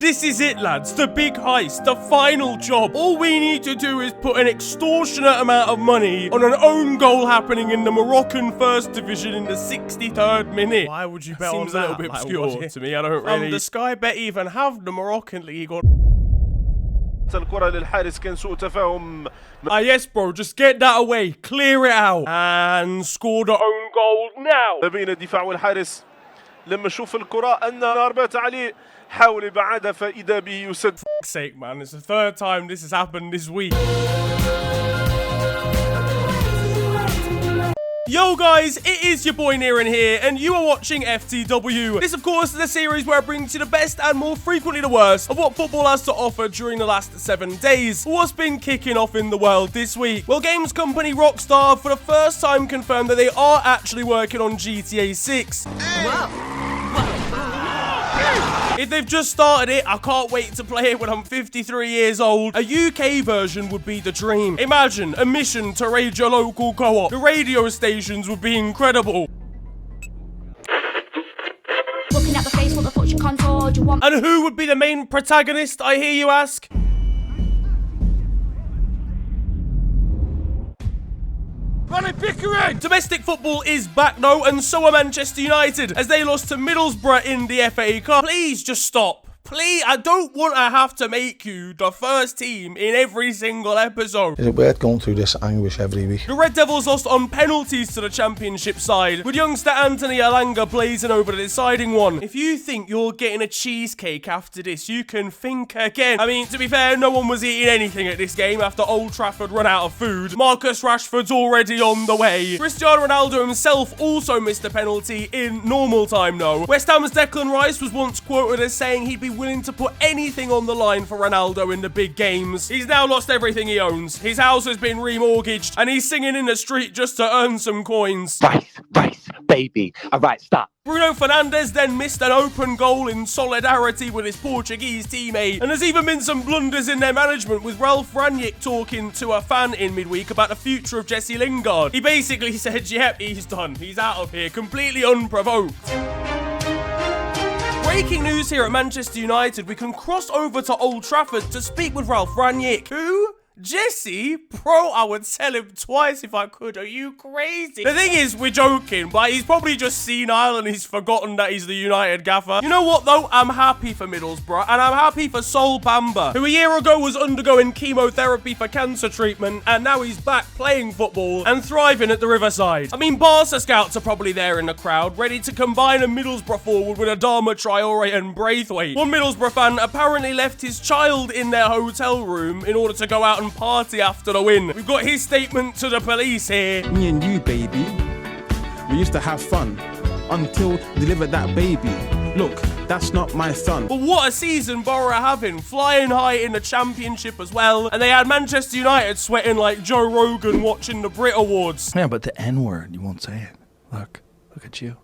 This is it, lads. The big heist. The final job. All we need to do is put an extortionate amount of money on an own goal happening in the Moroccan First Division in the 63rd minute. Why would you bet on that? Seems a little bit obscure to me. I don't really... the Sky Bet even have the Moroccan league on... الكرة للحارس كان سوء تفاهم. Yes bro, just get that away, clear it out and score the own goal now. ما بين الدفاع والحارس لما شوف الكرة أن ضربات عليه حاول إبعادها فإذا به يسد. Fuck's sake man, it's the third time this has happened this week. Yo guys, it is your boy Niran here, and you are watching FTW. This of course is a series where I bring to you the best and more frequently the worst of what football has to offer during the last 7 days. What's been kicking off in the world this week? Well, games company Rockstar for the first time confirmed that they are actually working on GTA 6. Wow. If they've just started it, I can't wait to play it when I'm 53 years old. A UK version would be the dream. Imagine a mission to raid your local co-op. The radio stations would be incredible. Looking at the face, what the fuck's your contour? Do you want... And who would be the main protagonist, I hear you ask? Domestic football is back though, and so are Manchester United as they lost to Middlesbrough in the FA Cup. Please just stop. Please, I don't want to have to make you the first team in every single episode. Is it weird going through this anguish every week? The Red Devils lost on penalties to the Championship side, with youngster Anthony Alanga blazing over the deciding one. If you think you're getting a cheesecake after this, you can think again. I mean, to be fair, no one was eating anything at this game after Old Trafford run out of food. Marcus Rashford's already on the way. Cristiano Ronaldo himself also missed a penalty in normal time though. West Ham's Declan Rice was once quoted as saying he'd be willing to put anything on the line for Ronaldo in the big games. He's now lost everything he owns. His house has been remortgaged and he's singing in the street just to earn some coins. Rice, baby. Alright, stop. Bruno Fernandes then missed an open goal in solidarity with his Portuguese teammate. And there's even been some blunders in their management, with Ralph Rangnick talking to a fan in midweek about the future of Jesse Lingard. He basically said, yep, he's done. He's out of here, completely unprovoked. Breaking news here at Manchester United, we can cross over to Old Trafford to speak with Ralph Rangnick. Who? Jesse? Bro, I would tell him twice if I could. Are you crazy? The thing is, we're joking, but he's probably just senile and he's forgotten that he's the United gaffer. You know what, though? I'm happy for Middlesbrough, and I'm happy for Sol Bamba, who a year ago was undergoing chemotherapy for cancer treatment, and now he's back playing football and thriving at the Riverside. I mean, Barca scouts are probably there in the crowd, ready to combine a Middlesbrough forward with Adama Traore and Braithwaite. One Middlesbrough fan apparently left his child in their hotel room in order to go out and party after the win. We've got his statement to the police here. Me and you, baby, we used to have fun until delivered that baby. Look, that's not my son. But what a season Borough are having, flying high in the Championship as well, and they had Manchester United sweating like Joe Rogan watching the Brit Awards. Yeah, but the N-word, you won't say it. Look at you.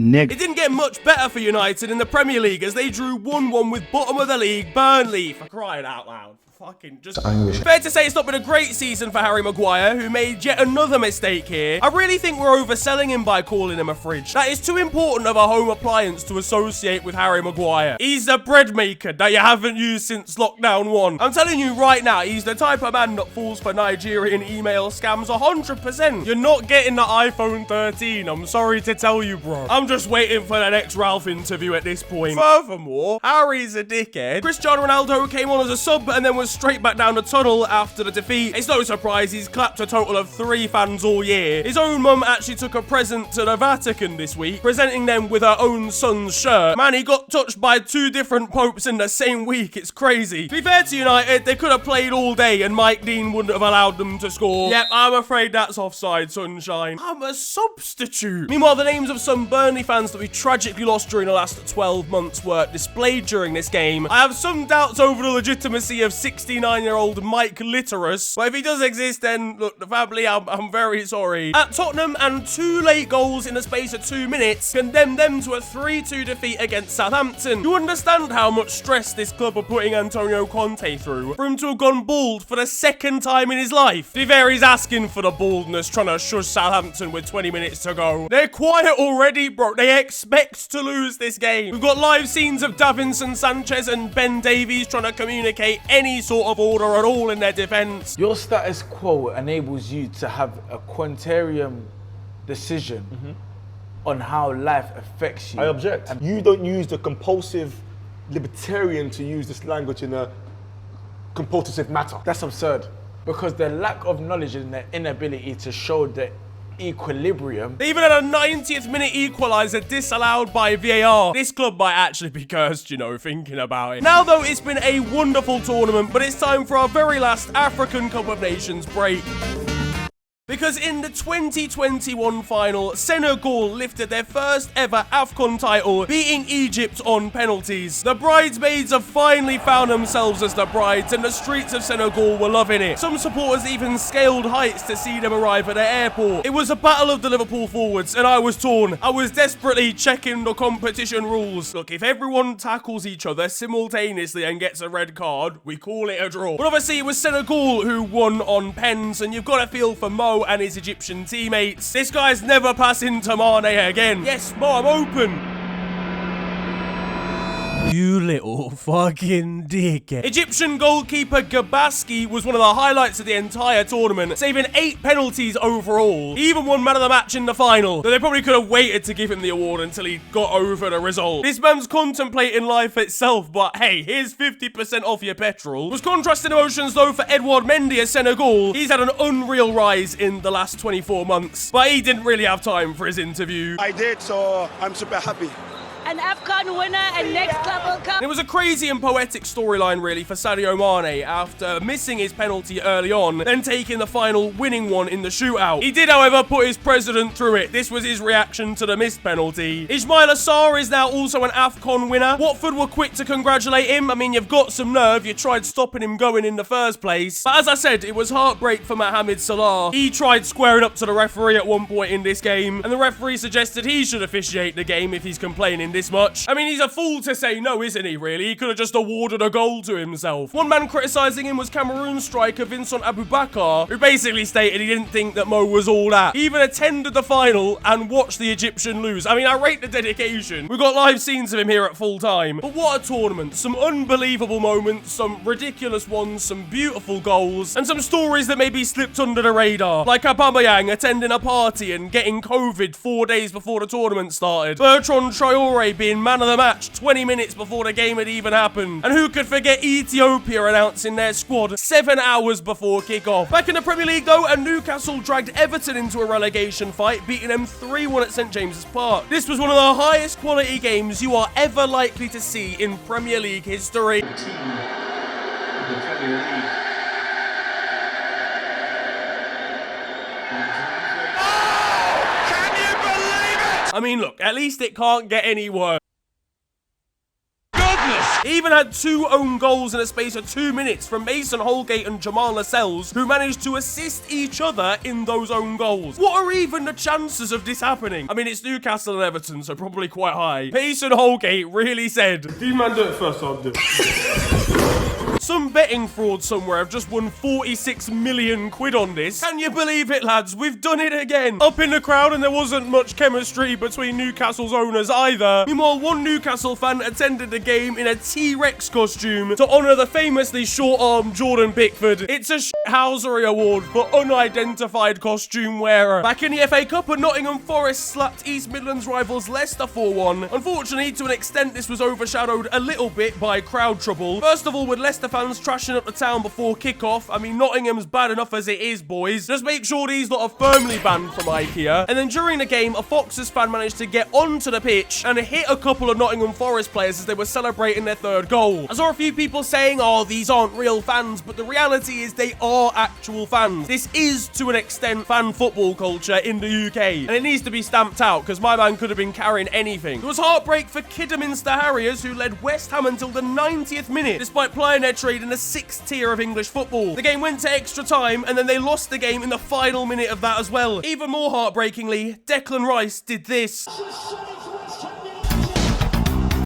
It didn't get much better for United in the Premier League as they drew 1-1 with bottom of the league Burnley, for crying out loud. Fucking just... Fair to say it's not been a great season for Harry Maguire, who made yet another mistake here. I really think we're overselling him by calling him a fridge. That is too important of a home appliance to associate with Harry Maguire. He's a bread maker that you haven't used since lockdown 1. I'm telling you right now, he's the type of man that falls for Nigerian email scams 100%. You're not getting the iPhone 13, I'm sorry to tell you, bro. I'm just waiting for the next Ralph interview at this point. Furthermore, Harry's a dickhead. Cristiano Ronaldo came on as a sub and then was straight back down the tunnel after the defeat. It's no surprise he's clapped a total of 3 fans all year. His own mum actually took a present to the Vatican this week, presenting them with her own son's shirt. Man, he got touched by 2 different popes in the same week. It's crazy. To be fair to United, they could have played all day and Mike Dean wouldn't have allowed them to score. Yep, I'm afraid that's offside, sunshine. I'm a substitute. Meanwhile, the names of some Burnley fans that we tragically lost during the last 12 months were displayed during this game. I have some doubts over the legitimacy of 6 69-year-old Mike Litterus. But if he does exist, then look, the family, I'm very sorry. At Tottenham, and 2 late goals in the space of 2 minutes condemned them to a 3-2 defeat against Southampton. You understand how much stress this club are putting Antonio Conte through for him to have gone bald for the 2nd time in his life. To be fair, he's asking for the baldness, trying to shush Southampton with 20 minutes to go. They're quiet already, bro. They expect to lose this game. We've got live scenes of Davinson Sanchez and Ben Davies trying to communicate any sort of order at all in their defence. Your status quo enables you to have a quantarium decision on how life affects you. I object. And you don't use the compulsive libertarian to use this language in a compulsive matter. That's absurd. Because the lack of knowledge and the inability to show the equilibrium. They even had a 90th minute equaliser disallowed by VAR. This club might actually be cursed, you know, thinking about it. Now though, it's been a wonderful tournament, but it's time for our very last African Cup of Nations break. Because in the 2021 final, Senegal lifted their first ever Afcon title, beating Egypt on penalties. The bridesmaids have finally found themselves as the brides, and the streets of Senegal were loving it. Some supporters even scaled heights to see them arrive at the airport. It was a battle of the Liverpool forwards, and I was torn. I was desperately checking the competition rules. Look, if everyone tackles each other simultaneously and gets a red card, we call it a draw. But obviously it was Senegal who won on pens, and you've got to feel for Mo and his Egyptian teammates. This guy's never passing to Mane again. Yes, Mo, I'm open. You little fucking dickhead. Egyptian goalkeeper Gabaski was one of the highlights of the entire tournament, saving 8 penalties overall. He even won man of the match in the final, though they probably could have waited to give him the award until he got over the result. This man's contemplating life itself, but hey, here's 50% off your petrol. Was contrasting emotions though for Edouard Mendy at Senegal. He's had an unreal rise in the last 24 months, but he didn't really have time for his interview. I did, so I'm super happy. An Afcon winner and next level cup. It was a crazy and poetic storyline really for Sadio Mane after missing his penalty early on, then taking the final winning one in the shootout. He did, however, put his president through it. This was his reaction to the missed penalty. Ismaila Sarr is now also an Afcon winner. Watford were quick to congratulate him. I mean, you've got some nerve. You tried stopping him going in the first place. But as I said, it was heartbreak for Mohamed Salah. He tried squaring up to the referee at one point in this game, and the referee suggested he should officiate the game if he's complaining this much. I mean, he's a fool to say no, isn't he, really? He could have just awarded a goal to himself. One man criticising him was Cameroon striker Vincent Aboubakar, who basically stated he didn't think that Mo was all that. He even attended the final and watched the Egyptian lose. I mean, I rate the dedication. We've got live scenes of him here at full time. But what a tournament. Some unbelievable moments, some ridiculous ones, some beautiful goals, and some stories that maybe slipped under the radar. Like Aubameyang attending a party and getting COVID 4 days before the tournament started. Bertrand Traoré being man of the match 20 minutes before the game had even happened. And who could forget Ethiopia announcing their squad 7 hours before kickoff. Back in the Premier League though, and Newcastle dragged Everton into a relegation fight, beating them 3-1 at St James's Park. This was one of the highest quality games you are ever likely to see in Premier League history. I mean, look, at least it can't get any worse. He even had 2 own goals in a space of 2 minutes from Mason Holgate and Jamal Lascelles, who managed to assist each other in those own goals. What are even the chances of this happening? I mean, it's Newcastle and Everton, so probably quite high. Mason Holgate really said, Do you man do it first, I'll do it. Some betting fraud somewhere have just won 46 million quid on this. Can you believe it, lads? We've done it again. Up in the crowd, and there wasn't much chemistry between Newcastle's owners either. Meanwhile, one Newcastle fan attended the game in a T-Rex costume to honour the famously short-armed Jordan Pickford. It's a shithousery award for unidentified costume wearer. Back in the FA Cup, Nottingham Forest slapped East Midlands rivals Leicester 4-1. Unfortunately, to an extent, this was overshadowed a little bit by crowd trouble. First of all, with Leicester fans trashing up the town before kickoff. I mean, Nottingham's bad enough as it is, boys. Just make sure these lot are firmly banned from IKEA. And then during the game, a Foxes fan managed to get onto the pitch and hit a couple of Nottingham Forest players as they were celebrating their 3rd goal. I saw a few people saying, oh, these aren't real fans, but the reality is they are are actual fans. This is, to an extent, fan football culture in the UK, and it needs to be stamped out because my man could have been carrying anything. There was heartbreak for Kidderminster Harriers, who led West Ham until the 90th minute, despite playing their trade in the 6th tier of English football. The game went to extra time, and then they lost the game in the final minute of that as well. Even more heartbreakingly, Declan Rice did this.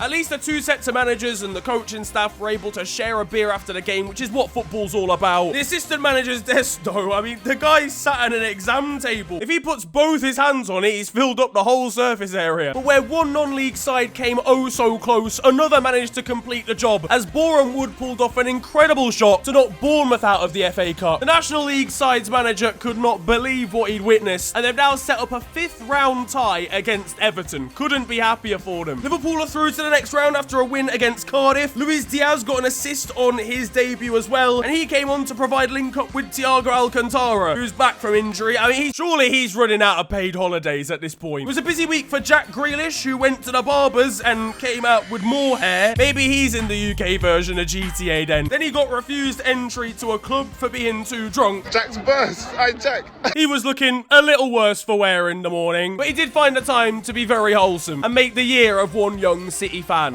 At least the two sets of managers and the coaching staff were able to share a beer after the game, which is what football's all about. The assistant manager's desk, though, I mean, the guy sat at an exam table. If he puts both his hands on it, he's filled up the whole surface area. But where one non-league side came oh so close, another managed to complete the job, as Boreham Wood pulled off an incredible shot to knock Bournemouth out of the FA Cup. The National League side's manager could not believe what he'd witnessed, and they've now set up a 5th round tie against Everton. Couldn't be happier for them. Liverpool are through to the next round after a win against Cardiff. Luis Diaz got an assist on his debut as well, and he came on to provide link-up with Thiago Alcantara, who's back from injury. I mean, surely he's running out of paid holidays at this point. It was a busy week for Jack Grealish, who went to the barbers and came out with more hair. Maybe he's in the UK version of GTA then. Then he got refused entry to a club for being too drunk. Jack's burst. Hey, Jack. He was looking a little worse for wear in the morning, but he did find the time to be very wholesome and make the year of one young City fan.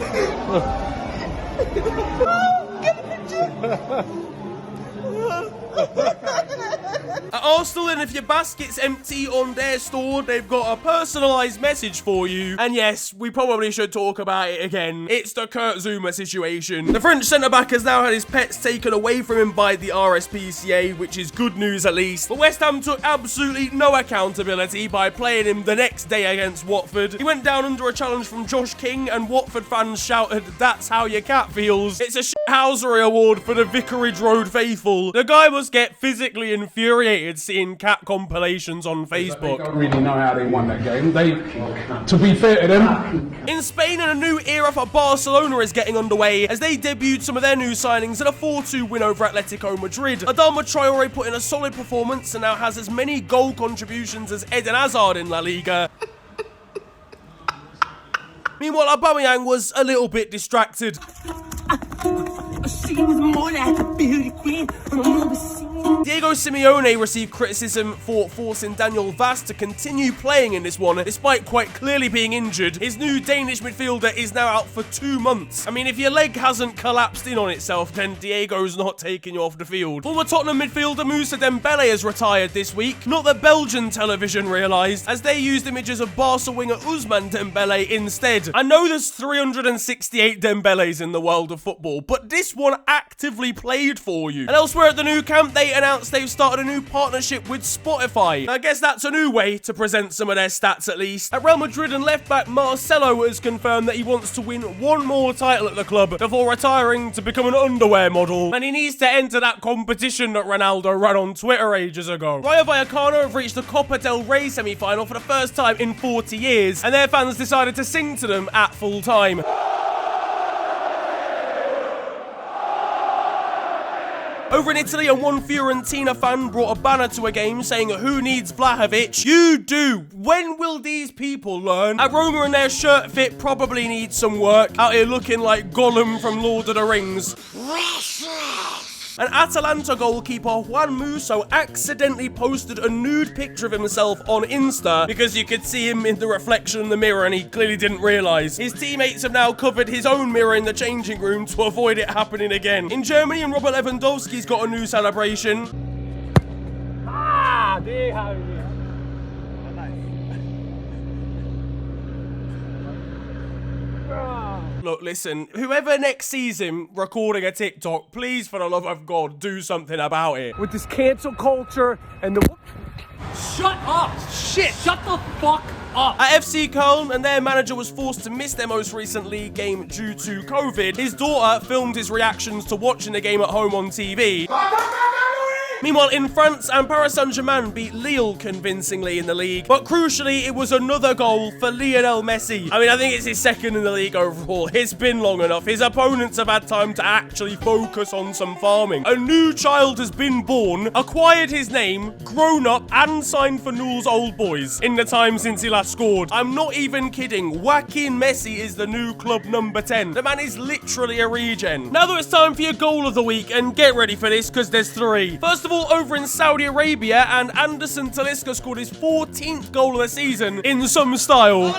At Arsenal, and if your basket's empty on their store, they've got a personalised message for you. And yes, we probably should talk about it again. It's the Kurt Zouma situation. The French centre-back has now had his pets taken away from him by the RSPCA, which is good news at least. But West Ham took absolutely no accountability by playing him the next day against Watford. He went down under a challenge from Josh King, and Watford fans shouted, "That's how your cat feels." It's a shithousery award for the Vicarage Road faithful. The guy must get physically infuriated seeing cat compilations on Facebook. They don't really know how they won that game. To be fair to them. In Spain, a new era for Barcelona is getting underway as they debuted some of their new signings in a 4-2 win over Atletico Madrid. Adama Traore put in a solid performance and now has as many goal contributions as Eden Hazard in La Liga. Meanwhile, Aubameyang was a little bit distracted. Diego Simeone received criticism for forcing Daniel Vaz to continue playing in this one, despite quite clearly being injured. His new Danish midfielder is now out for 2 months. I mean, if your leg hasn't collapsed in on itself, then Diego's not taking you off the field. Former Tottenham midfielder Moussa Dembele has retired this week. Not that Belgian television realised, as they used images of Barca winger Ousmane Dembele instead. I know there's 368 Dembeles in the world of football, but this one actively played for you. And elsewhere at the new camp, they announced they've started a new partnership with Spotify. I guess that's a new way to present some of their stats at least. At Real Madrid, and left-back Marcelo has confirmed that he wants to win one more title at the club before retiring to become an underwear model. And he needs to enter that competition that Ronaldo ran on Twitter ages ago. Rayo Vallecano have reached the Copa del Rey semi-final for the first time in 40 years, and their fans decided to sing to them at full time. Over in Italy, one Fiorentina fan brought a banner to a game saying, "Who needs Vlahovic? You do! When will these people learn?" At Roma, and their shirt fit probably needs some work, out here looking like Gollum from Lord of the Rings. And Atalanta goalkeeper Juan Musso accidentally posted a nude picture of himself on Insta because you could see him in the reflection in the mirror and he clearly didn't realise. His teammates have now covered his own mirror in the changing room to avoid it happening again. In Germany, and Robert Lewandowski's got a new celebration. Look, listen, whoever next sees him recording a TikTok, please, for the love of God, do something about it. With this cancel culture and the... Shut up! Shit! Shut the fuck up! At FC Köln, and their manager was forced to miss their most recent league game due to COVID, his daughter filmed his reactions to watching the game at home on TV. Meanwhile, in France, and Paris Saint-Germain beat Lille convincingly in the league, but crucially, it was another goal for Lionel Messi. I mean, I think it's his second in the league overall. It's been long enough. His opponents have had time to actually focus on some farming. A new child has been born, acquired his name, grown up, and signed for Newell's Old Boys in the time since he last scored. I'm not even kidding. Joaquin Messi is the new club number 10. The man is literally a regen. Now that it's time for your goal of the week, and get ready for this, because there's 3. First First of all, over in Saudi Arabia, and Anderson Talisca scored his 14th goal of the season in some style.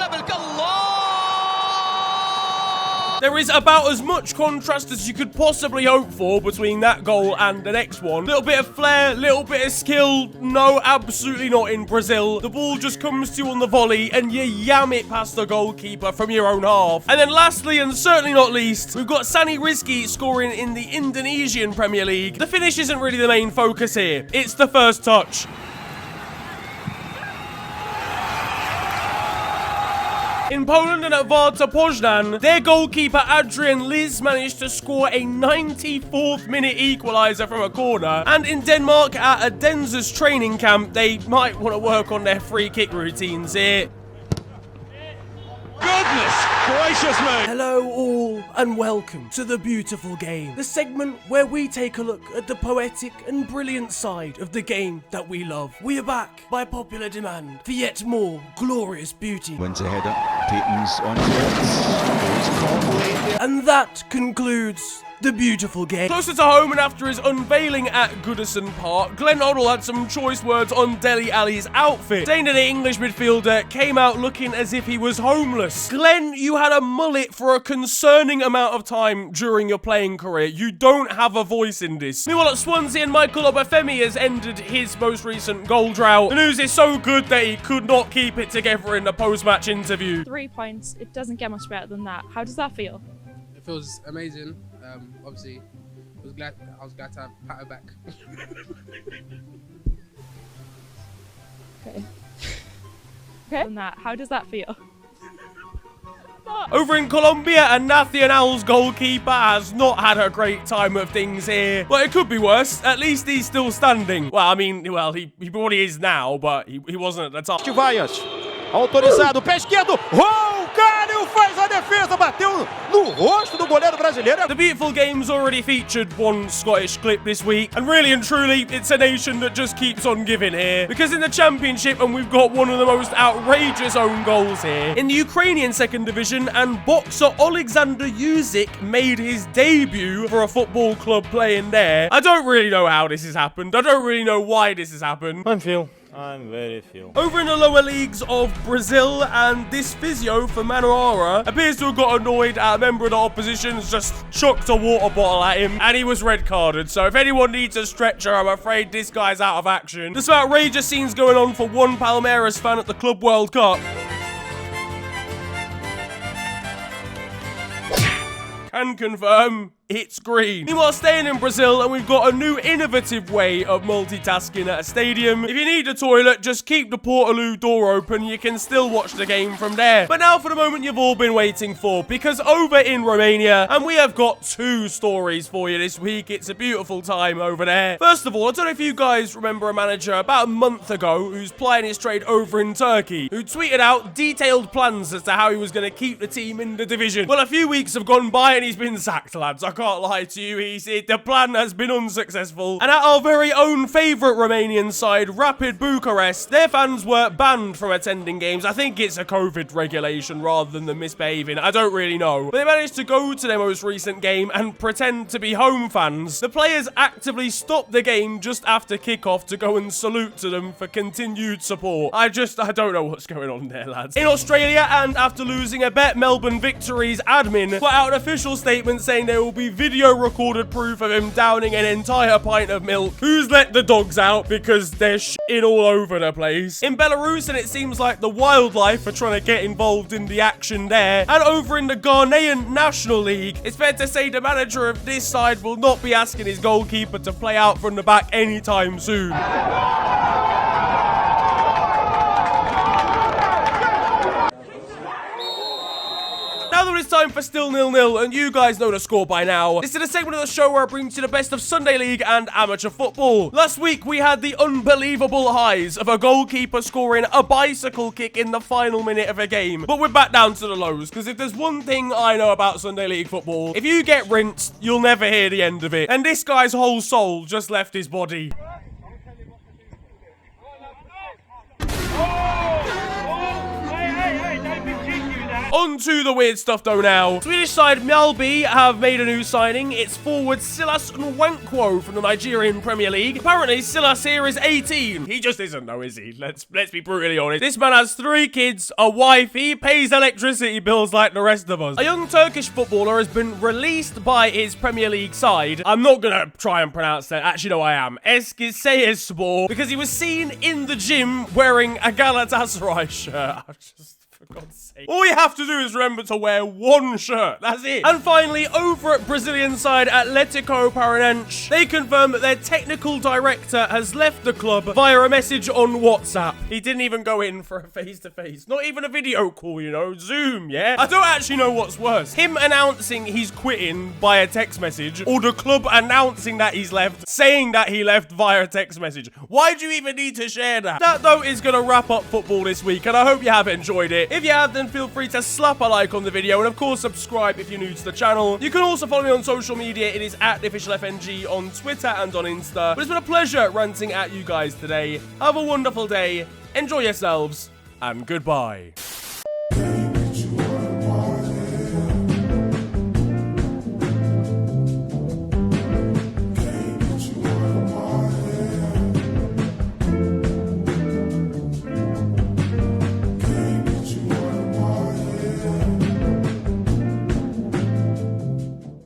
There is about as much contrast as you could possibly hope for between that goal and the next one. Little bit of flair, little bit of skill. No, absolutely not in Brazil. The ball just comes to you on the volley and you yam it past the goalkeeper from your own half. And then lastly, and certainly not least, we've got Sani Rizky scoring in the Indonesian Premier League. The finish isn't really the main focus here. It's the first touch. In Poland and at Warta Poznan, their goalkeeper Adrian Liz managed to score a 94th minute equaliser from a corner. And in Denmark at a Denza's training camp, they might want to work on their free kick routines here. Goodness gracious me! Hello all and welcome to The Beautiful Game, the segment where we take a look at the poetic and brilliant side of the game that we love. We are back by popular demand for yet more glorious beauty. Wins a header, Payton's on it, and that concludes The Beautiful Game. Closer to home and after his unveiling at Goodison Park, Glenn Hoddle had some choice words on Dele Alli's outfit, saying that the English midfielder came out looking as if he was homeless. Glenn, you had a mullet for a concerning amount of time during your playing career. You don't have a voice in this. Meanwhile at Swansea, and Michael Obafemi has ended his most recent goal drought. The news is so good that he could not keep it together in the post-match interview. 3 points, it doesn't get much better than that. How does that feel? It feels amazing. Obviously, I was glad to have Pato back. Okay. Okay. And that, how does that feel? Over in Colombia, and Nacional's goalkeeper has not had a great time of things here. But it could be worse. At least he's still standing. Well, I mean, well, he probably is now, but he wasn't at the time. Vaias, autorizado, pé esquerdo, Calho faz a defesa, bateu no rosto do goleiro brasileiro. The Beautiful Game's already featured one Scottish clip this week, and really and truly, it's a nation that just keeps on giving here. Because in the Championship, and we've got one of the most outrageous own goals here, in the Ukrainian second division, and boxer Alexander Usyk made his debut for a football club playing there. I don't really know how this has happened. I don't really know why this has happened. I'm very few. Over in the lower leagues of Brazil, and this physio for Manoara appears to have got annoyed at a member of the opposition's just chucked a water bottle at him, and he was red carded. So if anyone needs a stretcher, I'm afraid this guy's out of action. There's some outrageous scenes going on for one Palmeiras fan at the Club World Cup. Can confirm it's green. Meanwhile, staying in Brazil, and we've got a new innovative way of multitasking at a stadium. If you need a toilet, just keep the Portaloo door open. You can still watch the game from there. But now for the moment you've all been waiting for, because over in Romania, and we have got 2 stories for you this week. It's a beautiful time over there. First of all, I don't know if you guys remember a manager about a month ago who's plying his trade over in Turkey, who tweeted out detailed plans as to how he was going to keep the team in the division. Well, a few weeks have gone by and he's been sacked, lads. I can't lie to you. The plan has been unsuccessful. And at our very own favourite Romanian side, Rapid Bucharest, their fans were banned from attending games. I think it's a COVID regulation rather than them misbehaving. I don't really know. But they managed to go to their most recent game and pretend to be home fans. The players actively stopped the game just after kickoff to go and salute to them for continued support. I don't know what's going on there, lads. In Australia, and after losing a bet, Melbourne Victory's admin put out an official statement saying there will be video recorded proof of him downing an entire pint of milk. Who's let the dogs out because they're shitting all over the place. In Belarus, and it seems like the wildlife are trying to get involved in the action there. And over in the Ghanaian National League, it's fair to say the manager of this side will not be asking his goalkeeper to play out from the back anytime soon. Now that it's time for Still 0-0, and you guys know the score by now, this is a segment of the show where I bring to you the best of Sunday League and amateur football. Last week, we had the unbelievable highs of a goalkeeper scoring a bicycle kick in the final minute of a game. But we're back down to the lows, because if there's one thing I know about Sunday League football, if you get rinsed, you'll never hear the end of it. And this guy's whole soul just left his body. On to the weird stuff though now. Swedish side Mjällby have made a new signing. It's forward Silas Nwankwo from the Nigerian Premier League. Apparently Silas here is 18. He just isn't though, is he? Let's be brutally honest. This man has 3 kids, a wife, he pays electricity bills like the rest of us. A young Turkish footballer has been released by his Premier League side. I'm not gonna try and pronounce that. Actually, no, I am. Eskişehirspor, because he was seen in the gym wearing a Galatasaray shirt. For God's sake. All you have to do is remember to wear 1 shirt. That's it. And finally, over at Brazilian side Atletico Paranaense, they confirm that their technical director has left the club via a message on WhatsApp. He didn't even go in for a face-to-face. Not even a video call, you know. Zoom, yeah? I don't actually know what's worse. Him announcing he's quitting by a text message, or the club announcing that he's left, saying that he left via text message. Why do you even need to share that? That, though, is going to wrap up football this week, and I hope you have enjoyed it. If you have, then feel free to slap a like on the video, and of course subscribe if you're new to the channel. You can also follow me on social media. It is at @theofficialfng on Twitter and on Insta. But it's been a pleasure ranting at you guys today. Have a wonderful day, enjoy yourselves, and goodbye.